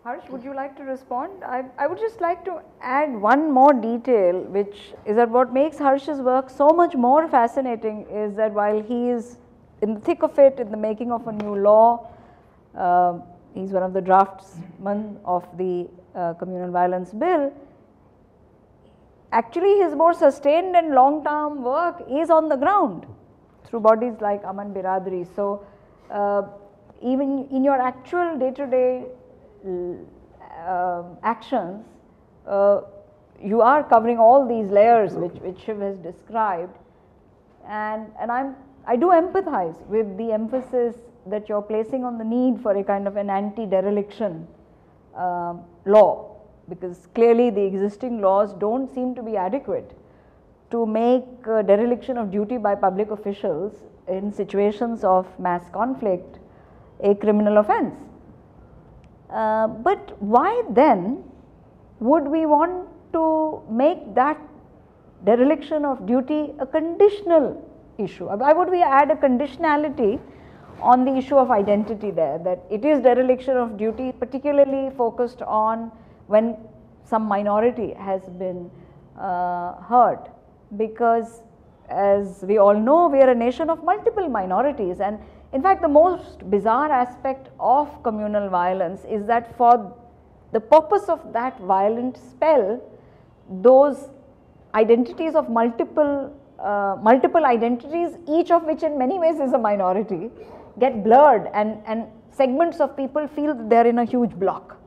Harsh, would you like to respond? I would just like to add one more detail, which is that what makes Harsh's work so much more fascinating is that while he is in the thick of it, in the making of a new law, he's one of the draftsmen of the communal violence bill. Actually, his more sustained and long-term work is on the ground through bodies like Aman Biradari. So, even in your actual day-to-day actions, you are covering all these layers which Shiv has described, and I do empathize with the emphasis that you're placing on the need for a kind of an anti-dereliction law, because clearly the existing laws don't seem to be adequate to make dereliction of duty by public officials in situations of mass conflict a criminal offense. But why then would we want to make that dereliction of duty a conditional issue? Why would we add a conditionality on the issue of identity there, that it is dereliction of duty particularly focused on when some minority has been hurt? Because as we all know, we are a nation of multiple minorities, and in fact the most bizarre aspect of communal violence is that for the purpose of that violent spell, those identities of multiple identities, each of which in many ways is a minority, get blurred, and segments of people feel that they are in a huge block.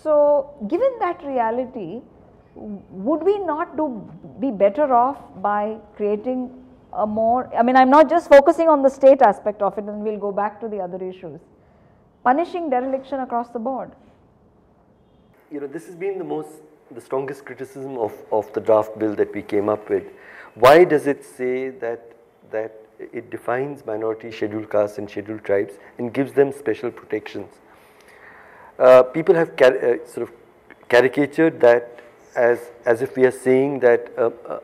So given that reality, would we not be better off by creating a more, I mean, I'm not just focusing on the state aspect of it, and we'll go back to the other issues, punishing dereliction across the board? You know, this has been the strongest criticism of the draft bill that we came up with. Why does it say that it defines minority, scheduled castes and scheduled tribes and gives them special protections? People have sort of caricatured that as if we are saying that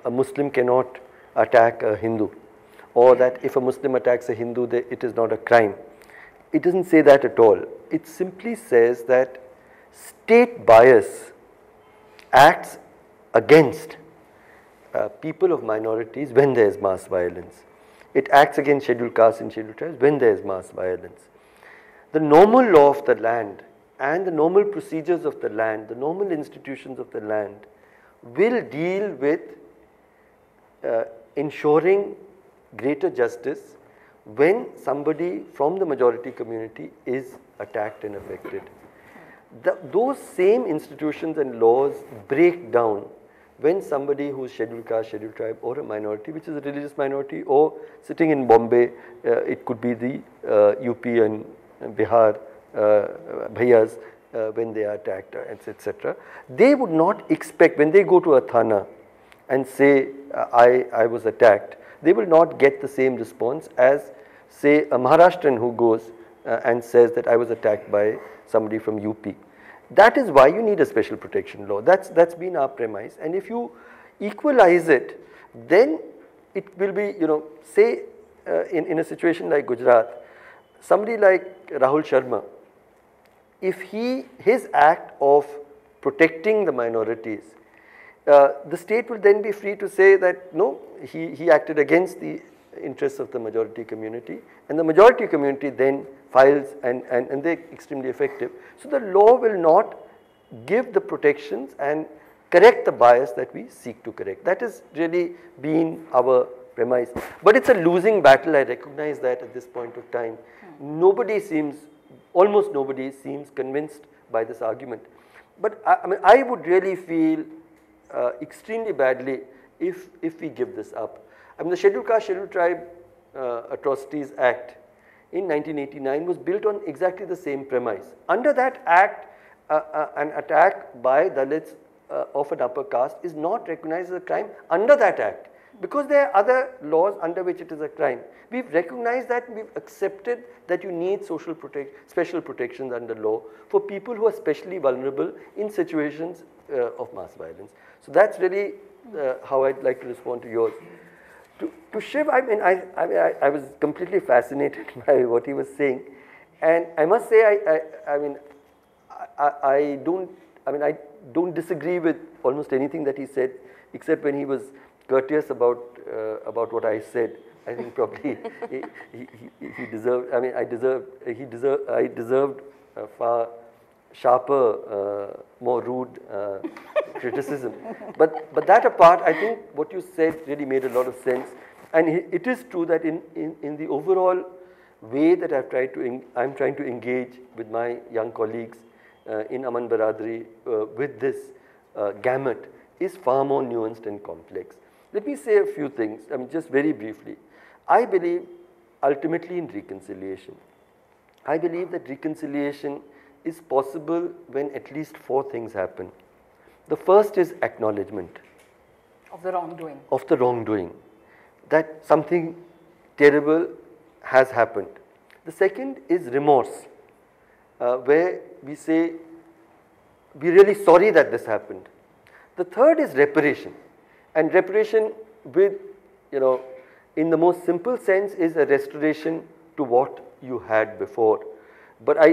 a Muslim cannot attack a Hindu, or that if a Muslim attacks a Hindu, it is not a crime. It doesn't say that at all. It simply says that state bias acts against people of minorities when there is mass violence. It acts against scheduled castes and scheduled tribes when there is mass violence. The normal law of the land and the normal procedures of the land, the normal institutions of the land will deal with ensuring greater justice when somebody from the majority community is attacked and affected. Those same institutions and laws break down when somebody who is scheduled caste, scheduled tribe, or a minority, which is a religious minority, or sitting in Bombay, it could be the UP and Bihar bhaiyas, when they are attacked, etc. They would not expect, when they go to a thana and say, I was attacked, they will not get the same response as, say, a Maharashtrian who goes and says that I was attacked by somebody from UP. That is why you need a special protection law. That's been our premise. And if you equalize it, then it will be, you know, say in a situation like Gujarat, somebody like Rahul Sharma, if his act of protecting the minorities, the state will then be free to say that no, he acted against the interests of the majority community, and the majority community then files and they're extremely effective. So the law will not give the protections and correct the bias that we seek to correct. That has really been our premise. But it's a losing battle, I recognize that at this point of time. Almost nobody seems convinced by this argument. But I mean, I would really feel extremely badly if we give this up. I mean, the Scheduled Caste, Scheduled Tribe Atrocities Act in 1989 was built on exactly the same premise. Under that act, an attack by Dalits of an upper caste is not recognized as a crime under that act, because there are other laws under which it is a crime. We've recognized that, we've accepted that you need special protections under law for people who are especially vulnerable in situations of mass violence. So that's really how I'd like to respond to yours. To Shiv, I mean, I was completely fascinated by what he was saying, and I must say, I don't disagree with almost anything that he said, except when he was courteous about what I said. I think probably he deserved, I deserved a far sharper, more rude criticism. But that apart, I think what you said really made a lot of sense. And it is true that in the overall way that I'm trying to engage with my young colleagues in Aman Baradari with this gamut is far more nuanced and complex. Let me say a few things, just very briefly. I believe ultimately in reconciliation. I believe that reconciliation is possible when at least 4 things happen. The first is acknowledgement of the wrongdoing. Of the wrongdoing, that something terrible has happened. The second is remorse, where we say, we're really sorry that this happened. The third is reparation, and reparation with, in the most simple sense is a restoration to what you had before. But I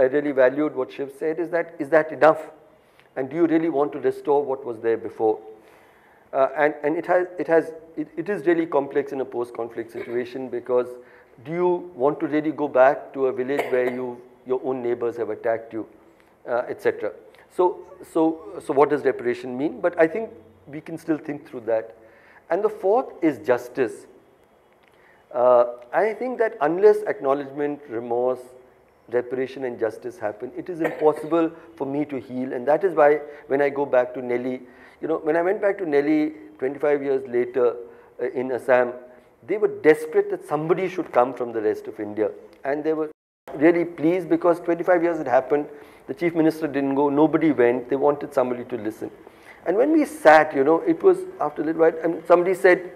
really valued what Shiv said, is that enough? And do you really want to restore what was there before? And it is really complex in a post-conflict situation, because do you want to really go back to a village where your own neighbors have attacked you, etc. So what does reparation mean? But I think we can still think through that. And the fourth is justice. I think that unless acknowledgement, remorse, reparation and justice happen, it is impossible for me to heal. And that is why when I go back to Nellie, when I went back to Nellie 25 years later in Assam, they were desperate that somebody should come from the rest of India. And they were really pleased because 25 years had happened, the chief minister didn't go, nobody went, they wanted somebody to listen. And when we sat, it was after a little while, and somebody said,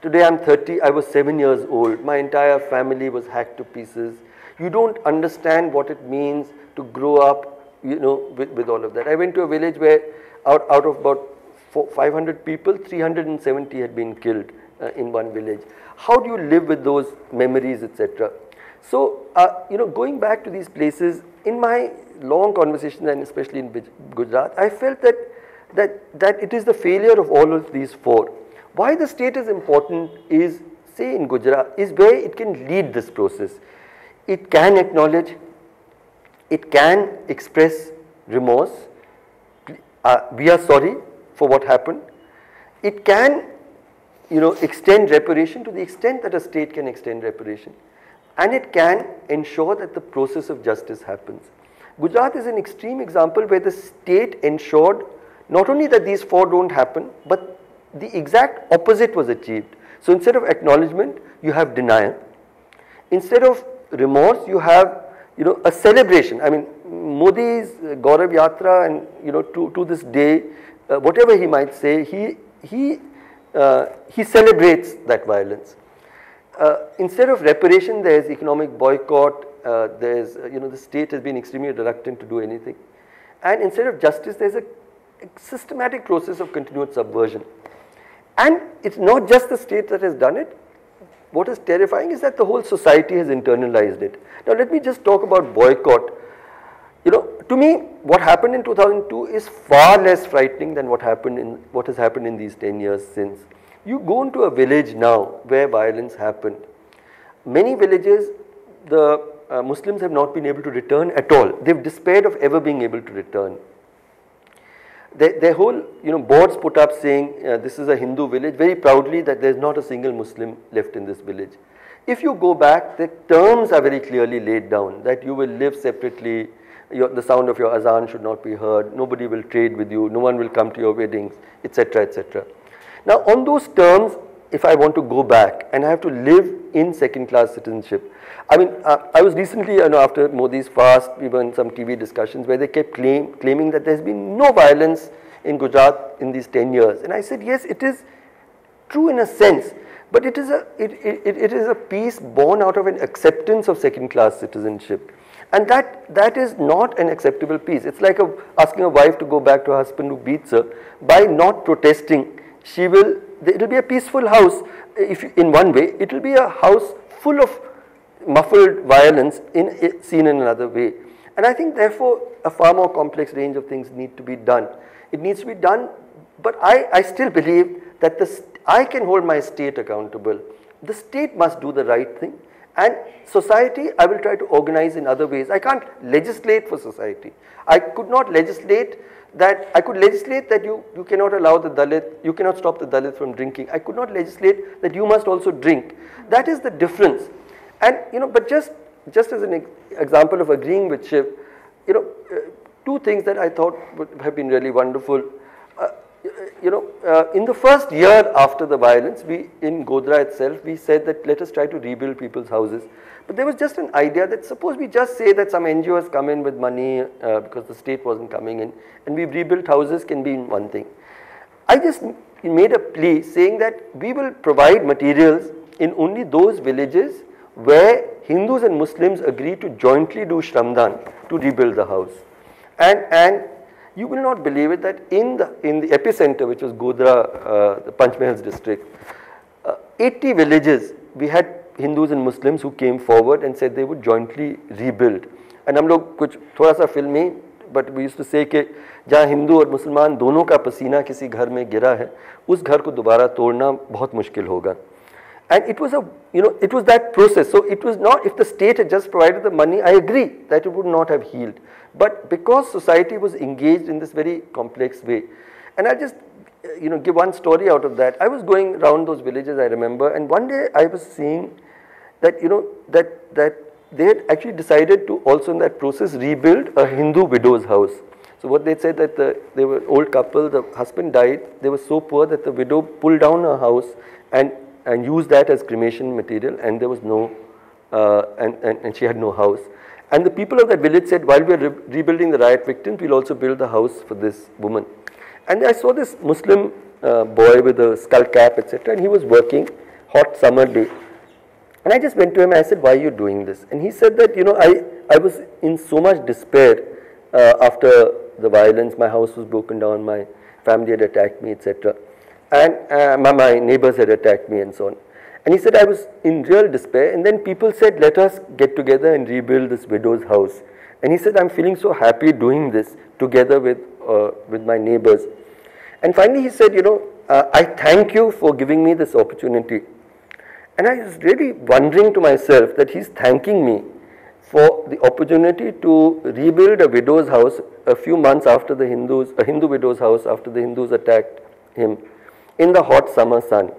today I'm 30, I was 7 years old, my entire family was hacked to pieces. You don't understand what it means to grow up, with all of that. I went to a village where out of about 500 people, 370 had been killed in one village. How do you live with those memories, etc.? So, going back to these places, in my long conversations and especially in Gujarat, I felt that it is the failure of all of these 4. Why the state is important is, say in Gujarat, is where it can lead this process. It can acknowledge, it can express remorse, we are sorry for what happened. It can, extend reparation to the extent that a state can extend reparation. And it can ensure that the process of justice happens. Gujarat is an extreme example where the state ensured not only that these 4 don't happen, but the exact opposite was achieved. So instead of acknowledgement, you have denial. Instead of remorse, you have, a celebration. Modi's Gaurav Yatra, and to this day, whatever he might say, he celebrates that violence. Instead of reparation, there is economic boycott. The state has been extremely reluctant to do anything. And instead of justice, there is a systematic process of continued subversion. And it's not just the state that has done it. What is terrifying is that the whole society has internalized it. Now let me just talk about boycott. To me, what happened in 2002 is far less frightening than what has happened in these 10 years since. You go into a village now where violence happened. Many villages, the Muslims have not been able to return at all. They've despaired of ever being able to return. Their whole, boards put up saying this is a Hindu village, very proudly that there's not a single Muslim left in this village. If you go back, the terms are very clearly laid down that you will live separately, the sound of your azan should not be heard, nobody will trade with you, no one will come to your weddings, etc., etc. Now on those terms, if I want to go back and I have to live in second-class citizenship, I was recently, after Modi's fast, we were in some TV discussions where they kept claiming that there's been no violence in Gujarat in these 10 years. And I said, yes, it is true in a sense, but it is a piece born out of an acceptance of second-class citizenship. And that is not an acceptable piece. It's like asking a wife to go back to a husband who beats her. By not protesting, it will be a peaceful house. In one way, it will be a house full of muffled violence seen in another way. And I think therefore a far more complex range of things need to be done. It needs to be done, but I still believe that I can hold my state accountable. The state must do the right thing, and society I will try to organize in other ways. I can't legislate for society. I could not legislate that, I could legislate that you cannot allow the Dalit, you cannot stop the Dalit from drinking. I could not legislate that you must also drink. That is the difference. And but just as an example of agreeing with Shiv, two things that I thought would have been really wonderful. In the first year after the violence, in Godhra itself, we said that let us try to rebuild people's houses. But there was just an idea that suppose we just say that some NGOs come in with money because the state wasn't coming in, and we've rebuilt houses can be one thing. I just made a plea saying that we will provide materials in only those villages where Hindus and Muslims agree to jointly do Shramdan to rebuild the house. And you will not believe it that in the epicenter, which was Godhra, the Panchmahals district, 80 villages, we had Hindus and Muslims who came forward and said they would jointly rebuild. And हम लोग कुछ थोड़ा सा फिल्मी, but we used to say कि जहाँ हिंदू और मुसलमान दोनों का पसीना किसी घर में गिरा है, उस घर को दोबारा तोड़ना बहुत मुश्किल होगा. And it was it was that process. So it was not, if the state had just provided the money, I agree that it would not have healed. But because society was engaged in this very complex way, and I'll just give one story out of that. I was going around those villages, I remember, and one day I was seeing that that they had actually decided to also in that process rebuild a Hindu widow's house. So what they said that they were old couple, the husband died, they were so poor that the widow pulled down her house and used that as cremation material, and there was no, and she had no house. And the people of that village said, while we are rebuilding the riot victims, we'll also build the house for this woman. And I saw this Muslim boy with a skull cap, etc., and he was working, hot summer day. And I just went to him and I said, why are you doing this? And he said that, I was in so much despair after the violence. My house was broken down, my family had attacked me, etc. And my neighbors had attacked me and so on. And he said, I was in real despair. And then people said, let us get together and rebuild this widow's house. And he said, I'm feeling so happy doing this together with my neighbors. And finally he said, I thank you for giving me this opportunity. And I was really wondering to myself that he's thanking me for the opportunity to rebuild a widow's house a few months after a Hindu widow's house after the Hindus attacked him in the hot summer sun.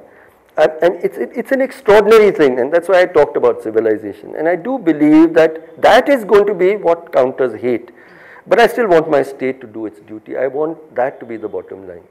And it's an extraordinary thing, and that's why I talked about civilization. And I do believe that that is going to be what counters hate. But I still want my state to do its duty. I want that to be the bottom line.